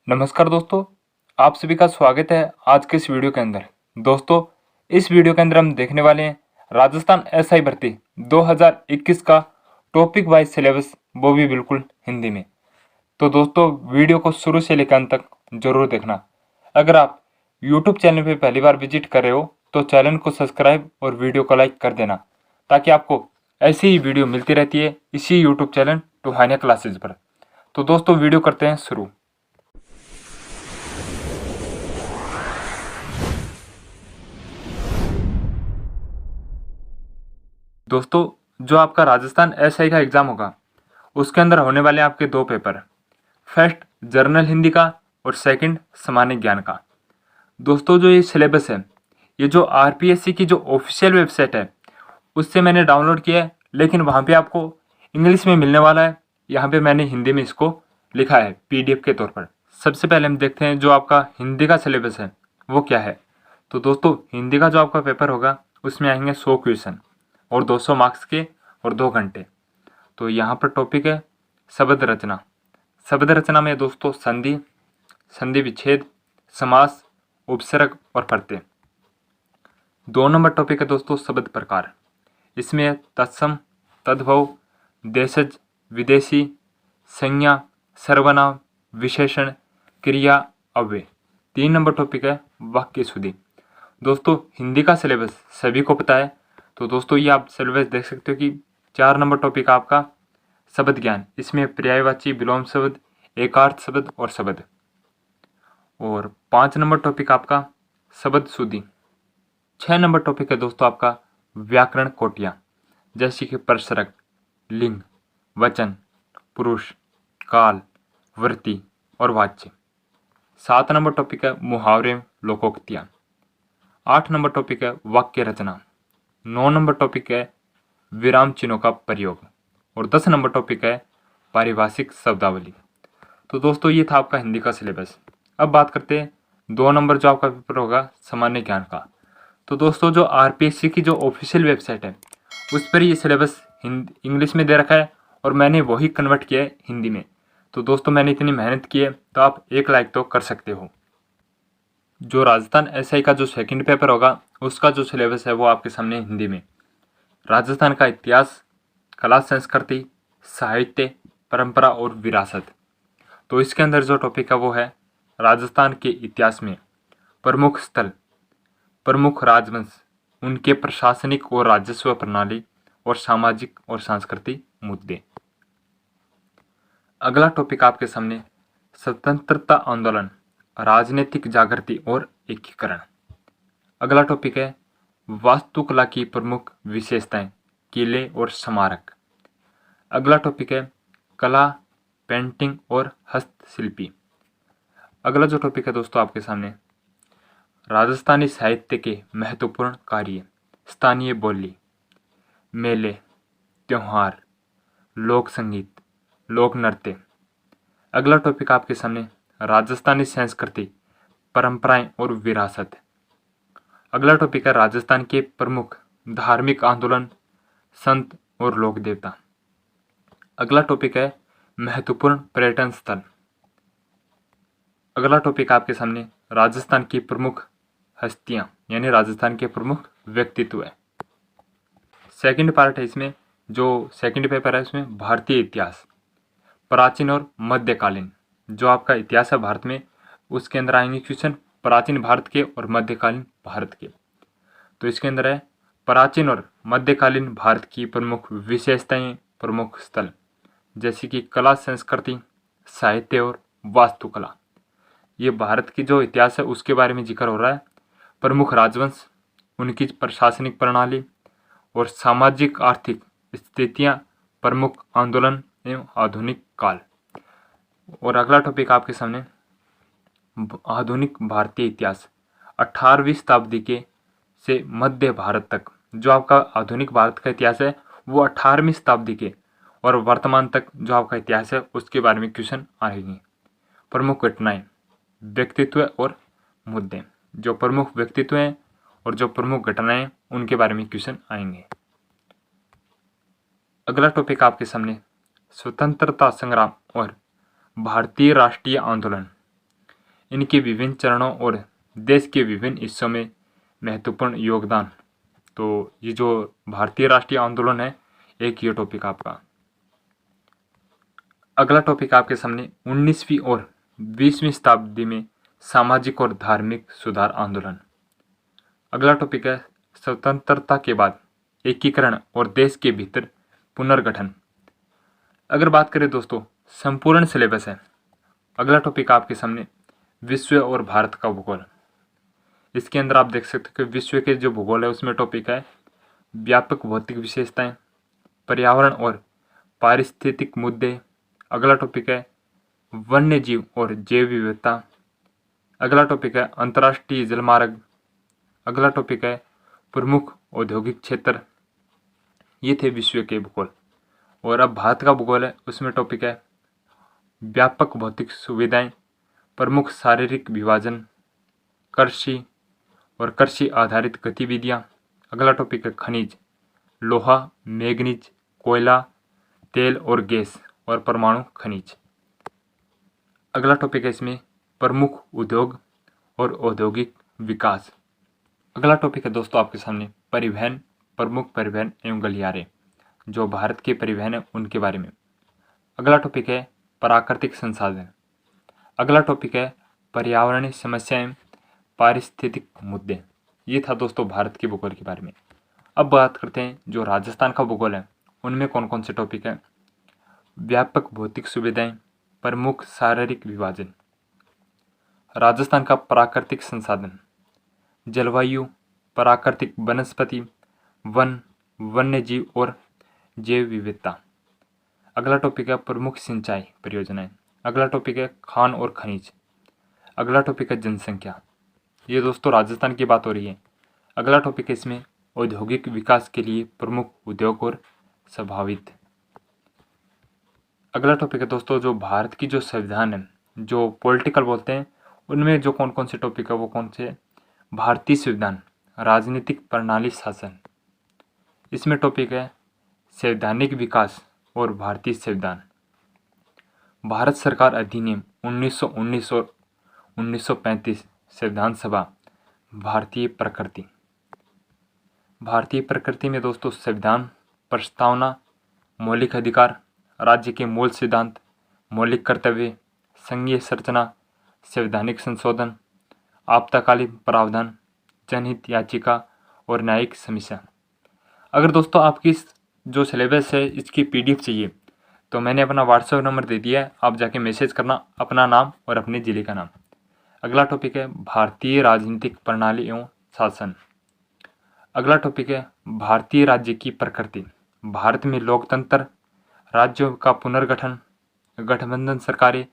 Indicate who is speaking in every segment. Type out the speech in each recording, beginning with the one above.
Speaker 1: नमस्कार दोस्तों, आप सभी का स्वागत है आज के इस वीडियो के अंदर। दोस्तों, इस वीडियो के अंदर हम देखने वाले हैं राजस्थान एसआई भर्ती 2021 का टॉपिक वाइज सिलेबस, वो भी बिल्कुल हिंदी में। तो दोस्तों, वीडियो को शुरू से लेकर अंत तक जरूर देखना। अगर आप यूट्यूब चैनल पर पहली बार विजिट कर रहे हो तो चैनल को सब्सक्राइब और वीडियो को लाइक कर देना, ताकि आपको ऐसी ही वीडियो मिलती रहती है इसी यूट्यूब चैनल टुहानिया क्लासेज पर। तो दोस्तों, वीडियो करते हैं शुरू। दोस्तों, जो आपका राजस्थान एसआई का एग्ज़ाम होगा उसके अंदर होने वाले आपके दो पेपर, फर्स्ट जर्नल हिंदी का और सेकंड सामान्य ज्ञान का। दोस्तों, जो ये सिलेबस है, ये जो आरपीएससी की जो ऑफिशियल वेबसाइट है उससे मैंने डाउनलोड किया है, लेकिन वहाँ पे आपको इंग्लिश में मिलने वाला है। यहाँ पे मैंने हिंदी में इसको लिखा है पीडीएफ के तौर पर। सबसे पहले हम देखते हैं जो आपका हिंदी का सिलेबस है वो क्या है। तो दोस्तों, हिंदी का जो आपका पेपर होगा उसमें आएंगे 100 क्वेश्चन और 200 मार्क्स के और 2 घंटे। तो यहाँ पर टॉपिक है शब्द रचना। शब्द रचना में दोस्तों संधि, संधि विच्छेद, समास, उपसर्ग और प्रत्यय। 2 नंबर टॉपिक है दोस्तों शब्द प्रकार। इसमें तत्सम, तद्भव, देशज, विदेशी, संज्ञा, सर्वनाम, विशेषण, क्रिया, अव्यय। 3 नंबर टॉपिक है वाक्य शुद्धि। दोस्तों, हिंदी का सिलेबस सभी को पता है, तो दोस्तों ये आप सिलेबस देख सकते हो कि 4 नंबर टॉपिक आपका शब्द ज्ञान। इसमें पर्यायवाची, विलोम शब्द, एकार्थ शब्द और शब्द। और 5 नंबर टॉपिक आपका शब्द शुद्धि। 6 नंबर टॉपिक है दोस्तों आपका व्याकरण कोटियाँ, जैसे कि प्रसर्ग, लिंग, वचन, पुरुष, काल, वृत्ति और वाच्य। 7 नंबर टॉपिक है मुहावरे, लोकोक्तियाँ। 8 नंबर टॉपिक है वाक्य रचना। 9 नंबर टॉपिक है विराम चिन्हों का प्रयोग और 10 नंबर टॉपिक है पारिभाषिक शब्दावली। तो दोस्तों, ये था आपका हिंदी का सिलेबस। अब बात करते हैं 2 नंबर जो आपका पेपर होगा सामान्य ज्ञान का। तो दोस्तों, जो आरपीएससी की जो ऑफिशियल वेबसाइट है उस पर ये सिलेबस इंग्लिश में दे रखा है और मैंने वही कन्वर्ट किया है हिंदी में। तो दोस्तों, मैंने इतनी मेहनत की है तो आप एक लाइक तो कर सकते हो। जो राजस्थान एसआई का जो सेकंड पेपर होगा उसका जो सिलेबस है वो आपके सामने हिंदी में। राजस्थान का इतिहास, कला संस्कृति, साहित्य, परंपरा और विरासत। तो इसके अंदर जो टॉपिक है वो है राजस्थान के इतिहास में प्रमुख स्थल, प्रमुख राजवंश, उनके प्रशासनिक और राजस्व प्रणाली और सामाजिक और सांस्कृतिक मुद्दे। अगला टॉपिक आपके सामने स्वतंत्रता आंदोलन, राजनीतिक जागृति और एकीकरण। अगला टॉपिक है वास्तुकला की प्रमुख विशेषताएं, किले और स्मारक। अगला टॉपिक है कला, पेंटिंग और हस्तशिल्पी। अगला जो टॉपिक है दोस्तों आपके सामने राजस्थानी साहित्य के महत्वपूर्ण कार्य, स्थानीय बोली, मेले, त्योहार, लोक संगीत, लोक नृत्य। अगला टॉपिक आपके सामने राजस्थानी संस्कृति, परंपराएं और विरासत। अगला टॉपिक है राजस्थान के प्रमुख धार्मिक आंदोलन, संत और लोक देवता। अगला टॉपिक है महत्वपूर्ण पर्यटन स्थल। अगला टॉपिक आपके सामने राजस्थान की प्रमुख हस्तियां, यानी राजस्थान के प्रमुख व्यक्तित्व है। सेकंड पार्ट है इसमें, जो सेकंड पेपर है उसमें भारतीय इतिहास, प्राचीन और मध्यकालीन। जो आपका इतिहास है भारत में उसके अंदर आएंगे क्वेश्चन प्राचीन भारत के और मध्यकालीन भारत के। तो इसके अंदर है प्राचीन और मध्यकालीन भारत की प्रमुख विशेषताएं, प्रमुख स्थल, जैसे कि कला संस्कृति, साहित्य और वास्तुकला। ये भारत की जो इतिहास है उसके बारे में जिक्र हो रहा है। प्रमुख राजवंश, उनकी प्रशासनिक प्रणाली और सामाजिक आर्थिक स्थितियां, प्रमुख आंदोलन एवं आधुनिक काल। और अगला टॉपिक आपके सामने आधुनिक भारतीय इतिहास, 18वीं शताब्दी के से मध्य भारत तक। जो आपका आधुनिक भारत का इतिहास है वो 18वीं शताब्दी के और वर्तमान तक जो आपका इतिहास है उसके बारे में क्वेश्चन आएंगे। प्रमुख घटनाएं, व्यक्तित्व और मुद्दे। जो प्रमुख व्यक्तित्व हैं और जो प्रमुख घटनाएं उनके बारे में क्वेश्चन आएंगे। अगला टॉपिक आपके सामने स्वतंत्रता संग्राम और भारतीय राष्ट्रीय आंदोलन, इनके विभिन्न चरणों और देश के विभिन्न हिस्सों में महत्वपूर्ण योगदान। तो ये जो भारतीय राष्ट्रीय आंदोलन है, एक ये टॉपिक आपका। अगला टॉपिक आपके सामने 19वीं और 20वीं शताब्दी में सामाजिक और धार्मिक सुधार आंदोलन। अगला टॉपिक है स्वतंत्रता के बाद एकीकरण और देश के भीतर पुनर्गठन। अगर बात करें दोस्तों, संपूर्ण सिलेबस है। अगला टॉपिक आपके सामने विश्व और भारत का भूगोल। इसके अंदर आप देख सकते हो कि विश्व के जो भूगोल है उसमें टॉपिक है व्यापक भौतिक विशेषताएं, पर्यावरण और पारिस्थितिक मुद्दे। अगला टॉपिक है वन्य जीव और जैव विविधता। अगला टॉपिक है अंतर्राष्ट्रीय जलमार्ग। अगला टॉपिक है प्रमुख औद्योगिक क्षेत्र। ये थे विश्व के भूगोल। और अब भारत का भूगोल है, उसमें टॉपिक है व्यापक भौतिक सुविधाएं, प्रमुख शारीरिक विभाजन, कृषि और कृषि आधारित गतिविधियां। अगला टॉपिक है खनिज, लोहा, मैग्नीज, कोयला, तेल और गैस और परमाणु खनिज। अगला टॉपिक है इसमें प्रमुख उद्योग और औद्योगिक विकास। अगला टॉपिक है दोस्तों आपके सामने परिवहन, प्रमुख परिवहन एवं गलियारे, जो भारत के परिवहन है उनके बारे में। अगला टॉपिक है प्राकृतिक संसाधन। अगला टॉपिक है पर्यावरणीय समस्याएं, पारिस्थितिक मुद्दे। ये था दोस्तों भारत के भूगोल के बारे में। अब बात करते हैं जो राजस्थान का भूगोल है, उनमें कौन कौन से टॉपिक है। व्यापक भौतिक सुविधाएं, प्रमुख शारीरिक विभाजन, राजस्थान का प्राकृतिक संसाधन, जलवायु, प्राकृतिक वनस्पति, वन, वन्य जीव और जैव विविधता। अगला टॉपिक है प्रमुख सिंचाई परियोजनाएं। अगला टॉपिक है खान और खनिज। अगला टॉपिक है जनसंख्या। ये दोस्तों राजस्थान की बात हो रही है। अगला टॉपिक है इसमें औद्योगिक विकास के लिए प्रमुख उद्योग और संभावित। अगला टॉपिक है दोस्तों जो भारत की जो संविधान है, जो पॉलिटिकल बोलते हैं, उनमें जो कौन कौन से टॉपिक है वो कौन से। भारतीय संविधान, राजनीतिक प्रणाली, शासन। इसमें टॉपिक है संवैधानिक विकास और भारतीय संविधान। भारत सरकार अधिनियम 1919 और 1935, संविधान सभा, भारतीय प्रकृति। भारतीय प्रकृति में दोस्तों संविधान, प्रस्तावना, मौलिक अधिकार, राज्य के मूल सिद्धांत, मौलिक कर्तव्य, संघीय संरचना, संवैधानिक संशोधन, आपातकालीन प्रावधान, जनहित याचिका और न्यायिक समीक्षा। अगर दोस्तों आपकी जो सिलेबस है इसकी PDF चाहिए तो मैंने अपना व्हाट्सएप नंबर दे दिया है, आप जाके मैसेज करना अपना नाम और अपने ज़िले का नाम। अगला टॉपिक है भारतीय राजनीतिक प्रणाली एवं शासन। अगला टॉपिक है भारतीय राज्य की प्रकृति, भारत में लोकतंत्र, राज्यों का पुनर्गठन, गठबंधन सरकारें,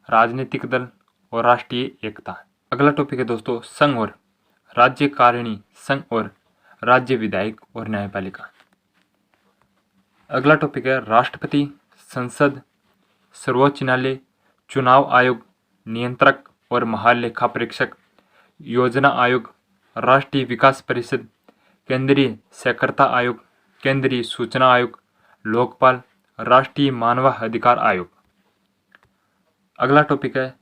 Speaker 1: राजनीतिक दल और राष्ट्रीय एकता। अगला टॉपिक है दोस्तों संघ और राज्य कारिणी, संघ और राज्य विधायक और न्यायपालिका। अगला टॉपिक है राष्ट्रपति, संसद, सर्वोच्च न्यायालय, चुनाव आयोग, नियंत्रक और महालेखा परीक्षक, योजना आयोग, राष्ट्रीय विकास परिषद, केंद्रीय साक्षरता आयोग, केंद्रीय सूचना आयोग, लोकपाल, राष्ट्रीय मानवाधिकार आयोग। अगला टॉपिक है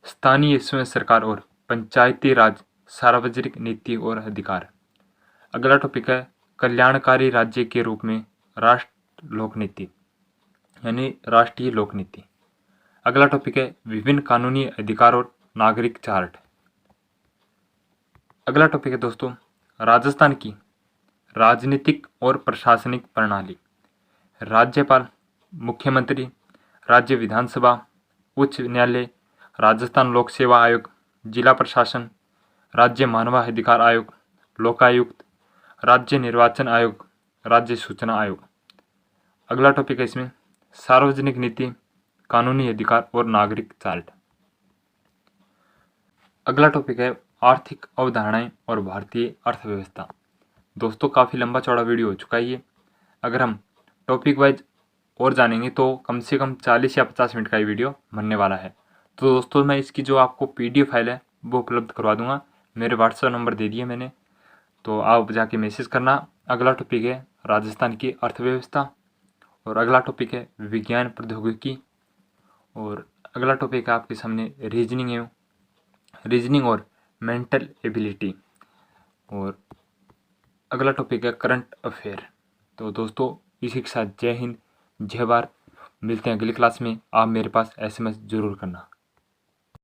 Speaker 1: स्थानीय स्वयं सरकार और पंचायती राज, सार्वजनिक नीति और अधिकार। अगला टॉपिक है कल्याणकारी राज्य के रूप में राष्ट्र लोक नीति, यानी राष्ट्रीय लोक नीति। अगला टॉपिक है विभिन्न कानूनी अधिकार और नागरिक चार्ट। अगला टॉपिक है दोस्तों राजस्थान की राजनीतिक और प्रशासनिक प्रणाली, राज्यपाल, मुख्यमंत्री, राज्य विधानसभा, उच्च न्यायालय, राजस्थान लोक सेवा आयोग, जिला प्रशासन, राज्य मानवाधिकार आयोग, लोकायुक्त, राज्य निर्वाचन आयोग, राज्य सूचना आयोग। अगला टॉपिक है इसमें सार्वजनिक नीति, कानूनी अधिकार और नागरिक चार्ट। अगला टॉपिक है आर्थिक अवधारणाएं और भारतीय अर्थव्यवस्था। दोस्तों काफ़ी लंबा चौड़ा वीडियो हो चुका है ये। अगर हम टॉपिक वाइज और जानेंगे तो कम से कम 40 या 50 मिनट का ये वीडियो बनने वाला है। तो दोस्तों मैं इसकी जो आपको PDF फाइल है वो उपलब्ध करवा दूंगा, मेरे व्हाट्सएप नंबर दे दिए मैंने, तो आप जाके मैसेज करना। अगला टॉपिक है राजस्थान की अर्थव्यवस्था, और अगला टॉपिक है विज्ञान प्रौद्योगिकी, और अगला टॉपिक है आपके सामने रीजनिंग एवं रीजनिंग और मेंटल एबिलिटी। और अगला टॉपिक है करंट अफेयर। तो दोस्तों इसी के साथ जय हिंद, जय भारत। मिलते हैं अगली क्लास में। आप मेरे पास SMS जरूर करना।